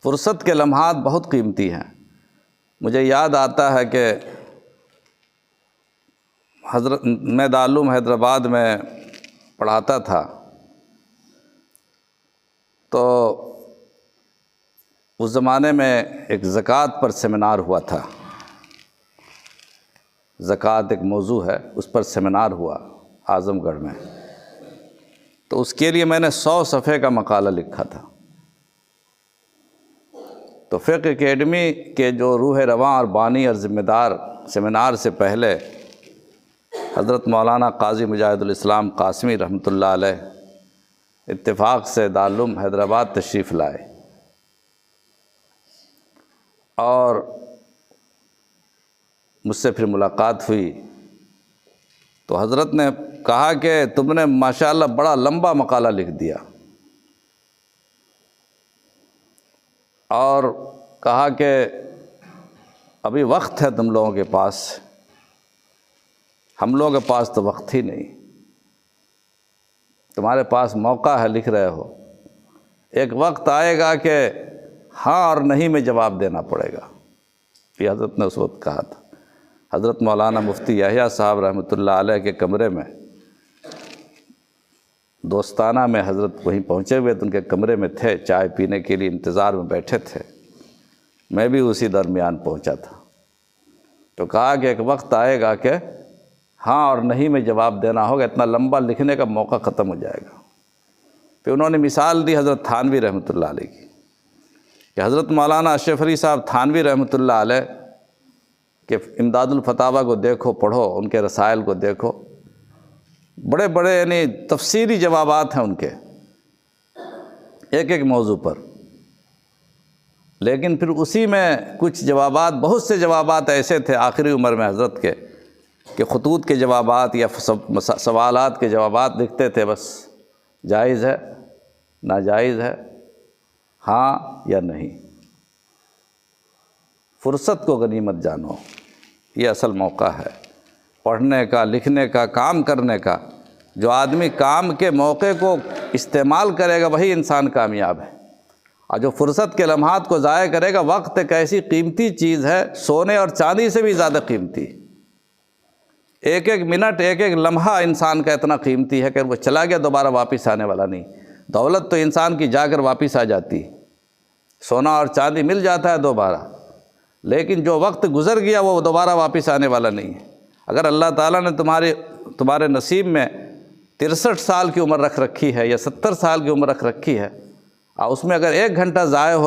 فرصت کے لمحات بہت قیمتی ہیں۔ مجھے یاد آتا ہے کہ میں دارالعلوم حیدرآباد میں پڑھاتا تھا، تو اس زمانے میں ایک زکوٰۃ پر سیمینار ہوا تھا۔ زکوٰۃ ایک موضوع ہے، اس پر سیمینار ہوا اعظم گڑھ میں۔ تو اس کے لیے میں نے 100 صفحے کا مقالہ لکھا تھا۔ تو فقہ اکیڈمی کے جو روح رواں اور بانی اور ذمہ دار سیمینار سے پہلے حضرت مولانا قاضی مجاہد الاسلام قاسمی رحمۃ اللہ علیہ اتفاق سے دارالعلوم حیدرآباد تشریف لائے، اور مجھ سے پھر ملاقات ہوئی۔ تو حضرت نے کہا کہ تم نے ماشاءاللہ بڑا لمبا مقالہ لکھ دیا، اور کہا کہ ابھی وقت ہے تم لوگوں کے پاس، ہم لوگوں کے پاس تو وقت ہی نہیں، تمہارے پاس موقع ہے، لکھ رہے ہو، ایک وقت آئے گا کہ ہاں اور نہیں میں جواب دینا پڑے گا۔ یہ حضرت نے اس وقت کہا تھا۔ حضرت مولانا مفتی یحییٰ صاحب رحمۃ اللہ علیہ کے کمرے میں دوستانہ میں حضرت وہیں پہنچے ہوئے تھے، ان کے کمرے میں تھے، چائے پینے کے لیے انتظار میں بیٹھے تھے، میں بھی اسی درمیان پہنچا تھا۔ تو کہا کہ ایک وقت آئے گا کہ ہاں اور نہیں میں جواب دینا ہوگا، اتنا لمبا لکھنے کا موقع ختم ہو جائے گا۔ پھر انہوں نے مثال دی حضرت تھانوی رحمۃ اللہ علیہ کی، کہ حضرت مولانا اشرف علی صاحب تھانوی رحمۃ اللہ علیہ کہ امداد الفتاویٰ کو دیکھو، پڑھو، ان کے رسائل کو دیکھو، بڑے بڑے یعنی تفصیلی جوابات ہیں ان کے ایک ایک موضوع پر۔ لیکن پھر اسی میں کچھ جوابات، بہت سے جوابات ایسے تھے آخری عمر میں حضرت کے، کہ خطوط کے جوابات یا سوالات کے جوابات لکھتے تھے، بس جائز ہے، ناجائز ہے، ہاں یا نہیں۔ فرصت کو غنیمت جانو، یہ اصل موقع ہے پڑھنے کا، لکھنے کا، کام کرنے کا۔ جو آدمی کام کے موقع کو استعمال کرے گا وہی انسان کامیاب ہے، اور جو فرصت کے لمحات کو ضائع کرے گا، وقت ایک ایسی قیمتی چیز ہے، سونے اور چاندی سے بھی زیادہ قیمتی۔ ایک ایک منٹ، ایک ایک لمحہ انسان کا اتنا قیمتی ہے کہ وہ چلا گیا دوبارہ واپس آنے والا نہیں۔ دولت تو انسان کی جا کر واپس آ جاتی، سونا اور چاندی مل جاتا ہے دوبارہ، لیکن جو وقت گزر گیا وہ دوبارہ واپس آنے والا نہیں ہے۔ اگر اللہ تعالیٰ نے تمہارے نصیب میں 63 سال کی عمر رکھ رکھی ہے یا 70 سال کی عمر رکھ رکھی ہے، اور اس میں اگر 1 گھنٹہ ضائع ہو